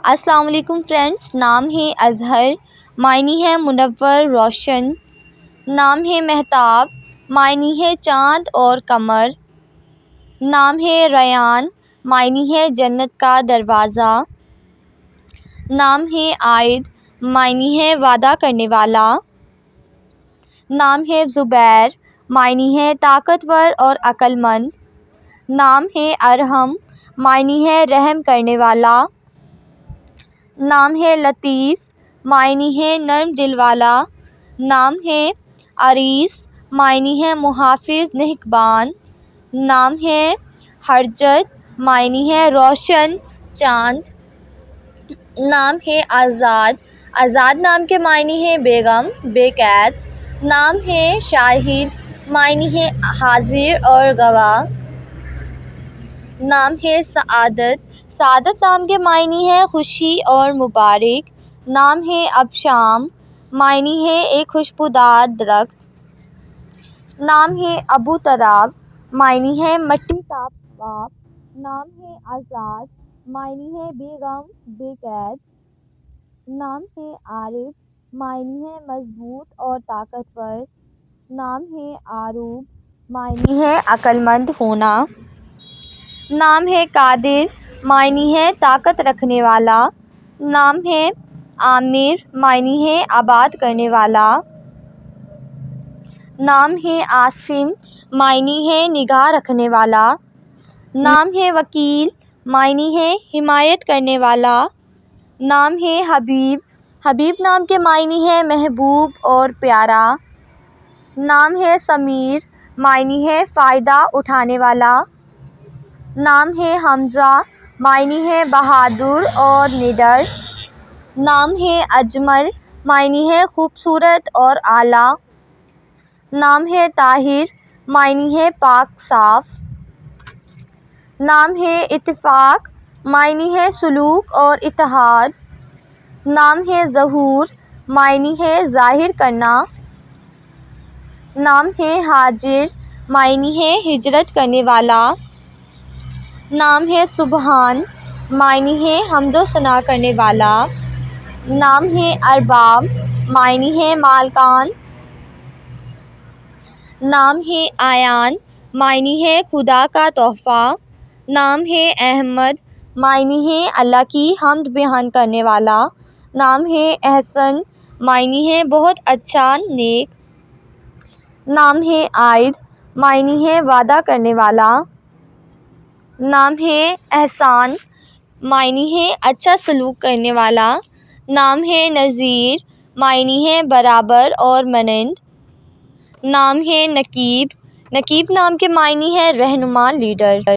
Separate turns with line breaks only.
السلام علیکم فرینڈس، نام ہے اظہر، معنی ہے منور روشن، نام ہے مہتاب، معنی ہے چاند اور قمر، نام ہے ریان، معنی ہے جنت کا دروازہ، نام ہے عائد، معنی ہے وعدہ کرنے والا، نام ہے زبیر، معنی ہے طاقتور اور عقل مند، نام ہے ارحم، معنی ہے رحم کرنے والا، نام ہے لطیف، معنی ہے نرم دل والا، نام ہے عریس، معنی ہے محافظ نگہبان، نام ہے حرجت، معنی ہے روشن چاند، نام ہے آزاد، آزاد نام کے معنی ہے بیگم بے قید، نام ہے شاہد، معنی ہے حاضر اور گواہ، نام ہے سعادت، سعادت نام کے معنی ہے خوشی اور مبارک، نام ہے ابشام، معنی ہے ایک خوشبودار درخت، نام ہے ابو تراب، معنی ہے مٹی کا باپ، نام ہے آزاد، معنی ہے بے غم بے قید، نام ہے عارف، معنی ہے مضبوط اور طاقتور، نام ہے عروب، معنی ہے عقل مند ہونا، نام ہے قادر، معنی ہے طاقت رکھنے والا، نام ہے عامر، معنی ہے آباد کرنے والا، نام ہے عاصم، معنی ہے نگاہ رکھنے والا، نام ہے وکیل، معنی ہے حمایت کرنے والا، نام ہے حبیب، حبیب نام کے معنی ہے محبوب اور پیارا، نام ہے سمیر، معنی ہے فائدہ اٹھانے والا، نام ہے حمزہ، معنی ہے بہادر اور نڈر، نام ہے اجمل، معنی ہے خوبصورت اور اعلیٰ، نام ہے طاہر، معنی ہے پاک صاف، نام ہے اتفاق، معنی ہے سلوک اور اتحاد، نام ہے ظہور، معنی ہے ظاہر کرنا، نام ہے ہاجر، معنی ہے ہجرت کرنے والا، نام ہے سبحان، معنی ہے حمد و ثنا کرنے والا، نام ہے ارباب، معنی ہے مالکان، نام ہے آیان، معنی ہے خدا کا تحفہ، نام ہے احمد، معنی ہے اللہ کی حمد بیان کرنے والا، نام ہے احسن، معنی ہے بہت اچھا نیک، نام ہے عائد، معنی ہے وعدہ کرنے والا، نام ہے احسان، معنی ہے اچھا سلوک کرنے والا، نام ہے نذیر، معنی ہے برابر اور مانند، نام ہے نقیب، نقیب نام کے معنی ہے رہنما لیڈر۔